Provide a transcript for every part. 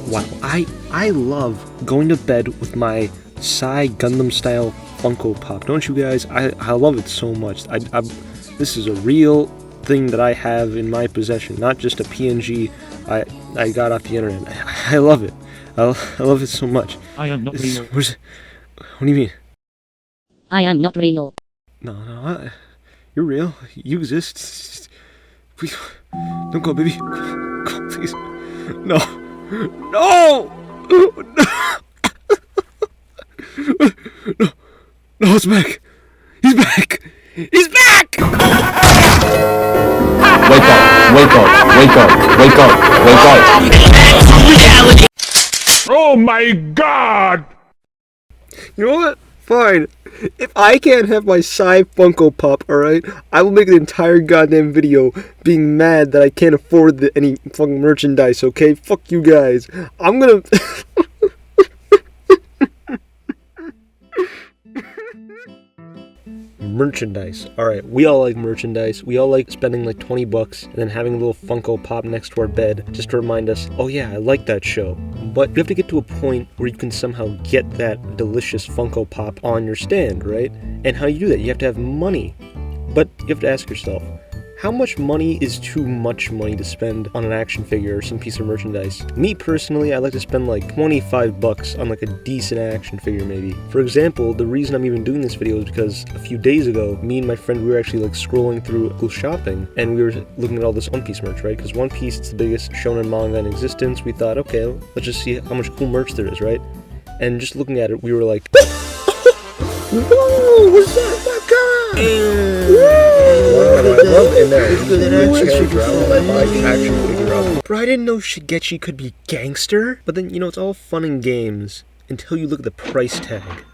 Wow, I love going to bed with my Psy Gundam style Funko Pop. Don't you guys? I love it so much. This is a real thing that I have in my possession, not just a PNG I got off the internet. I love it. I love it so much. I am not real. What do you mean? I am not real. No, you're real. You exist. Please, don't go, baby. Go, please. No. No! No, it's back. He's back. He's back! Wake up, wake up, wake up, wake up, wake up. Reality. Oh my god! You know what? Fine. If I can't have my Psy Funko Pop, alright, I will make an entire goddamn video being mad that I can't afford any fucking merchandise, okay? Fuck you guys. I'm gonna... Merchandise. Alright, we all like merchandise. We all like spending like 20 bucks and then having a little Funko Pop next to our bed just to remind us, oh yeah, I like that show. But you have to get to a point where you can somehow get that delicious Funko Pop on your stand, right? And how do you do that? You have to have money. But you have to ask yourself, how much money is too much money to spend on an action figure or some piece of merchandise? Me personally, I like to spend like 25 bucks on like a decent action figure maybe. For example, the reason I'm even doing this video is because a few days ago, me and my friend, we were actually like scrolling through cool shopping and we were looking at all this One Piece merch, right? Because One Piece is the biggest shonen manga in existence. We thought, okay, let's just see how much cool merch there is, right? And just looking at it, we were like, whoa, what's that? Oh my god! Bro, I didn't know Shigechi could be gangster. But then, you know, it's all fun and games until you look at the price tag.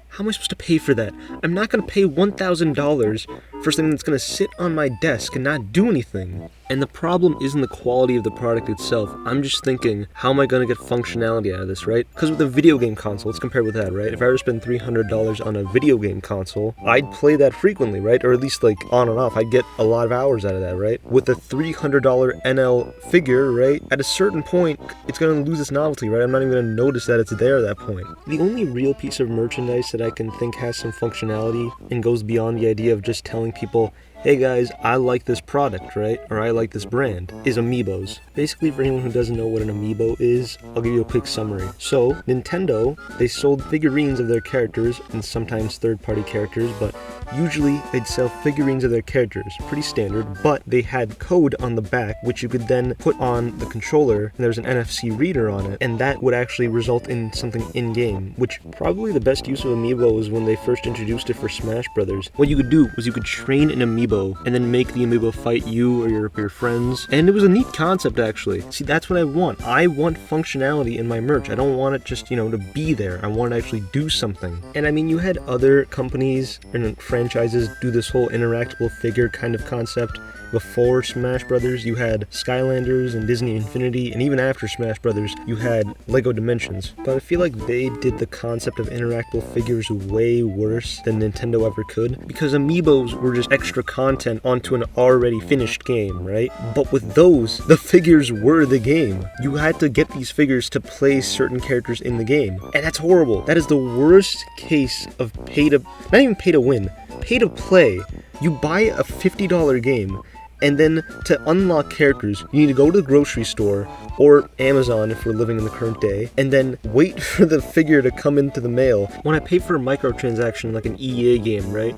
How am I supposed to pay for that? I'm not going to pay $1,000 for something that's going to sit on my desk and not do anything. And the problem isn't the quality of the product itself. I'm just thinking, how am I going to get functionality out of this, right? Because with a video game console, let's compare with that, right? If I were to spend $300 on a video game console, I'd play that frequently, right? Or at least like on and off. I'd get a lot of hours out of that, right? With a $300 NL figure, right? At a certain point, it's going to lose its novelty, right? I'm not even going to notice that it's there at that point. The only real piece of merchandise that I can think has some functionality and goes beyond the idea of just telling people, hey guys, I like this product, right? Or I like this brand, is Amiibos. Basically, for anyone who doesn't know what an Amiibo is, I'll give you a quick summary. So, Nintendo, they sold figurines of their characters, and sometimes third-party characters, but usually they'd sell figurines of their characters, pretty standard, but they had code on the back, which you could then put on the controller, and there's an NFC reader on it, and that would actually result in something in-game, which probably the best use of Amiibo was when they first introduced it for Smash Brothers. What you could do was you could train an Amiibo and then make the Amiibo fight you or your friends. And it was a neat concept, actually. See, that's what I want. I want functionality in my merch. I don't want it just, you know, to be there. I want it to actually do something. And I mean, you had other companies and franchises do this whole interactable figure kind of concept. Before Smash Brothers, you had Skylanders and Disney Infinity, and even after Smash Brothers, you had Lego Dimensions. But I feel like they did the concept of interactable figures way worse than Nintendo ever could, because Amiibos were just extra content onto an already finished game, right? But with those, the figures were the game. You had to get these figures to play certain characters in the game, and that's horrible. That is the worst case of not even pay to win, pay to play. You buy a $50 game, and then to unlock characters, you need to go to the grocery store or Amazon if we're living in the current day, and then wait for the figure to come into the mail. When I pay for a microtransaction like an EA game, right?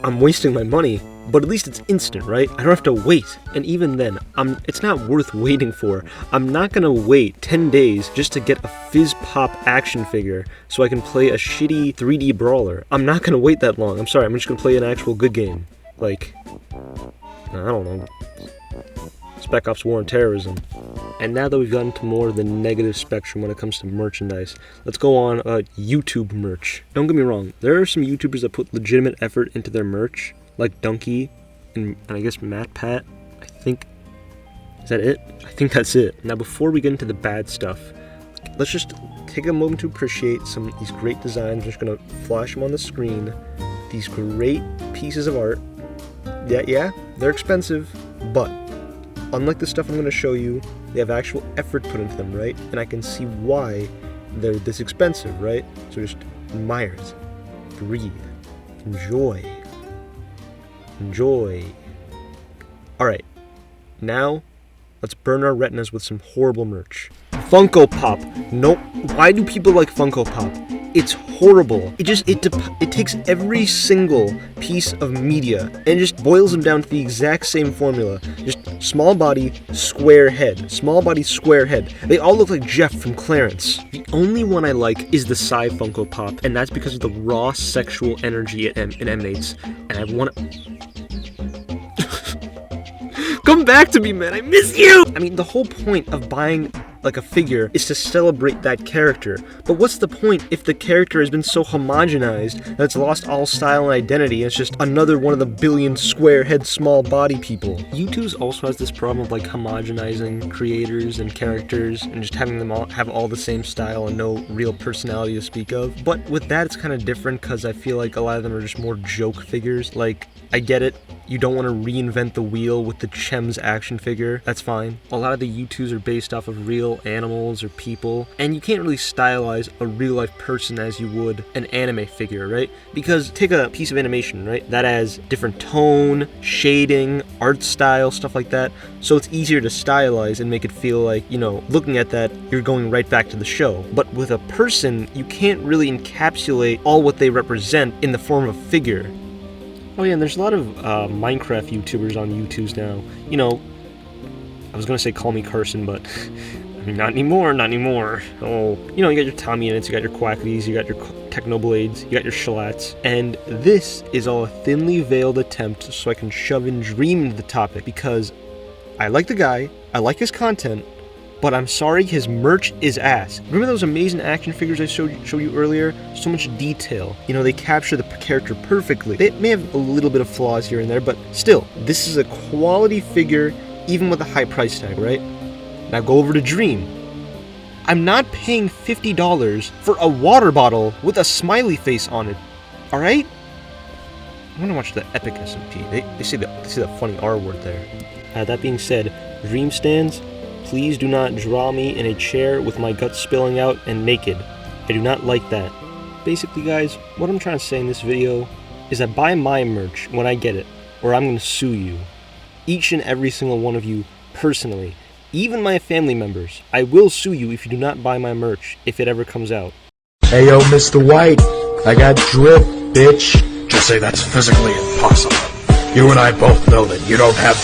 I'm wasting my money, but at least it's instant, right? I don't have to wait. And even then, it's not worth waiting for. I'm not gonna wait 10 days just to get a Fizz Pop action figure so I can play a shitty 3D brawler. I'm not gonna wait that long. I'm sorry, I'm just gonna play an actual good game. Like, I don't know, Spec Ops War on Terrorism. And now that we've gotten to more of the negative spectrum when it comes to merchandise, let's go on YouTube merch. Don't get me wrong, there are some YouTubers that put legitimate effort into their merch, like Donkey and I guess MatPat. I think, is that it? I think that's it. Now before we get into the bad stuff, let's just take a moment to appreciate these great designs. I'm just gonna flash them on the screen. These great pieces of art. Yeah, they're expensive, but unlike the stuff I'm gonna show you, they have actual effort put into them, right? And I can see why they're this expensive, right? So just admire it, breathe, enjoy. Alright, now let's burn our retinas with some horrible merch. Funko Pop. Nope. Why do people like Funko Pop? It's horrible. It takes every single piece of media and just boils them down to the exact same formula. Just small body, square head. Small body, square head. They all look like Jeff from Clarence. The only one I like is the Psy Funko Pop, and that's because of the raw sexual energy it emanates. And I want to... Come back to me, man. I miss you! I mean, the whole point of buying like a figure is to celebrate that character. But what's the point if the character has been so homogenized that it's lost all style and identity and it's just another one of the billion square head small body people? YouTube also has this problem of like homogenizing creators and characters and just having them all have all the same style and no real personality to speak of. But with that it's kind of different because I feel like a lot of them are just more joke figures. Like, I get it, you don't want to reinvent the wheel with the Chem's action figure, that's fine. A lot of the YouTubes are based off of real animals or people, and you can't really stylize a real life person as you would an anime figure, right? Because take a piece of animation, right, that has different tone, shading, art style, stuff like that, so it's easier to stylize and make it feel like, you know, looking at that, you're going right back to the show. But with a person, you can't really encapsulate all what they represent in the form of figure. Oh yeah, and there's a lot of Minecraft YouTubers on YouTubes now. You know, I was gonna say call me Carson, but I mean, not anymore. Oh, you know, you got your Tommy Innits, you got your Quackities, you got your Technoblades, you got your Shalats, and this is all a thinly veiled attempt so I can shove in Dream into the topic, because I like the guy, I like his content, but I'm sorry, his merch is ass. Remember those amazing action figures I showed you earlier? So much detail. You know, they capture the character perfectly. They may have a little bit of flaws here and there, but still, this is a quality figure, even with a high price tag, right? Now go over to Dream. I'm not paying $50 for a water bottle with a smiley face on it, alright? I'm gonna watch the epic SMP. They say the funny R word there. That being said, Dream stands, please do not draw me in a chair with my guts spilling out and naked. I do not like that. Basically, guys, what I'm trying to say in this video is that buy my merch when I get it, or I'm going to sue you. Each and every single one of you, personally. Even my family members. I will sue you if you do not buy my merch, if it ever comes out. Hey yo, Mr. White, I got drip, bitch. Just say that's physically impossible. You and I both know that you don't have